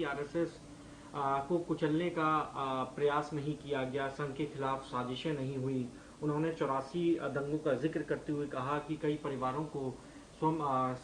कि आरएसएस को कुचलने का प्रयास नहीं किया गया, संघ के खिलाफ साजिशें नहीं हुई। उन्होंने 84 दंगों का जिक्र करते हुए कहा कि कई परिवारों को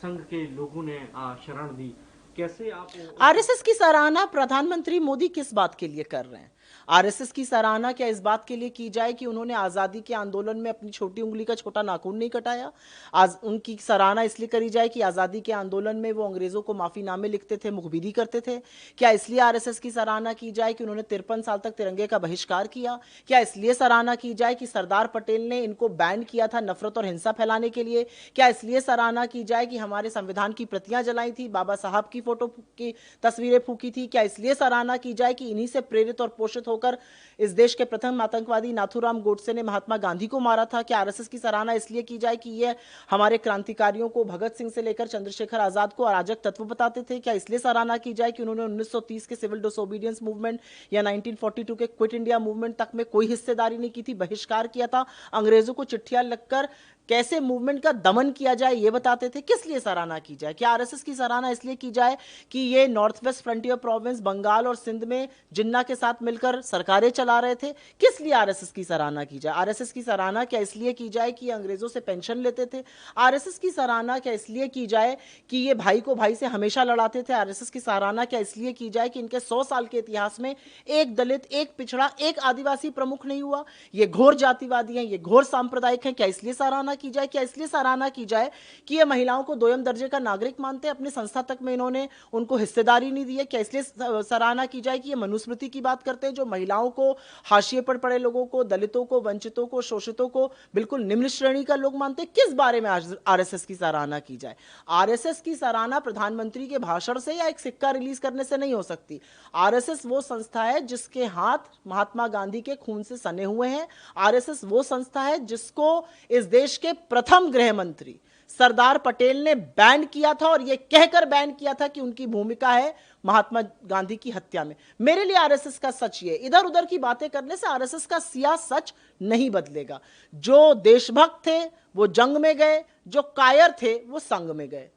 संघ के लोगों ने शरण दी। कैसे आप आरएसएस की सराहना प्रधानमंत्री मोदी किस बात के लिए कर रहे हैं? आरएसएस की सराहना क्या इस बात के लिए की जाए कि उन्होंने आजादी के आंदोलन में अपनी छोटी उंगली का छोटा नाखून नहीं कटाया? आज उनकी सराहना इसलिए करी जाए कि आजादी के आंदोलन में वो अंग्रेजों को माफीनामे लिखते थे, मुखबिरी करते थे? क्या इसलिए आरएसएस की सराहना की जाए कि उन्होंने 53 साल तक तिरंगे का बहिष्कार किया? क्या इसलिए सराहना की जाए कि सरदार पटेल ने इनको बैन किया था नफरत और हिंसा फैलाने के लिए? क्या इसलिए सराहना की जाए कि हमारे संविधान की प्रतियां जलाई थी, बाबा साहब की फोटो की तस्वीरें फूकी थी? क्या इसलिए सराहना की जाए कि इन्हीं से प्रेरित और पोषित होकर इस देश के प्रथम आतंकवादी नाथूराम गोडसे ने महात्मा गांधी को मारा था? क्या आरएसएस की सराहना इसलिए की जाए कि यह हमारे क्रांतिकारियों को भगत सिंह से लेकर चंद्रशेखर आजाद को अराजक तत्व बताते थे? क्या इसलिए सराहना की जाए कि उन्होंने 1930 के सिविल डिसोबीडियंस मूवमेंट या 1942 के क्विट इंडिया मूवमेंट तक में कोई हिस्सेदारी नहीं की थी, बहिष्कार किया था, अंग्रेजों को चिट्ठियां लिखकर कैसे मूवमेंट का दमन किया जाए ये बताते थे? किस लिए सराहना की जाए? क्या आरएसएस की सराहना इसलिए की जाए कि ये North West Frontier Province Bengal और सिंध में जिन्ना के साथ मिलकर सरकारें चला रहे थे? किस लिए आरएसएस की सराहना की जाए? आरएसएस की सराहना क्या इसलिए की जाए कि अंग्रेजों से पेंशन लेते थे? आरएसएस की सराहना क्या इसलिए की जाए कि ये भाई को भाई से हमेशा लड़ाते थे? आरएसएस की सराहना क्या इसलिए की जाए कि इनके 100 साल के इतिहास में एक दलित, एक पिछड़ा, एक आदिवासी प्रमुख नहीं हुआ? ये घोर जातिवादी हैं, ये घोर सांप्रदायिक हैं। क्या इसलिए सराहना की जाए? क्या इसलिए सराहना की जाए कि ये महिलाओं को दोयम दर्जे का नागरिक मानते हैं, अपनी संस्था तक में इन्होंने उनको हिस्सेदारी नहीं दी है? क्या इसलिए सराहना की जाए कि ये मनुस्मृति की बात करते हैं, जो महिलाओं को, हाशिए पर पड़े लोगों को, दलितों को, वंचितों को, शोषितों को बिल्कुल निम्न श्रेणी का लोग मानते हैं? किस बारे में आरएसएस की सराहना की जाए? आरएसएस की सराहना प्रधानमंत्री के भाषण से या एक सिक्का रिलीज करने से नहीं हो सकती। आरएसएस वो संस्था है जिसके हाथ महात्मा गांधी के खून से सने हुए हैं। आरएसएस वो संस्था है जिसको इस देश के प्रथम गृह मंत्री सरदार पटेल ने बैन किया था, और यह कहकर बैन किया था कि उनकी भूमिका है महात्मा गांधी की हत्या में। मेरे लिए आरएसएस का सच ये, इधर उधर की बातें करने से आरएसएस का सिया सच नहीं बदलेगा। जो देशभक्त थे वो जंग में गए, जो कायर थे वो संग में गए।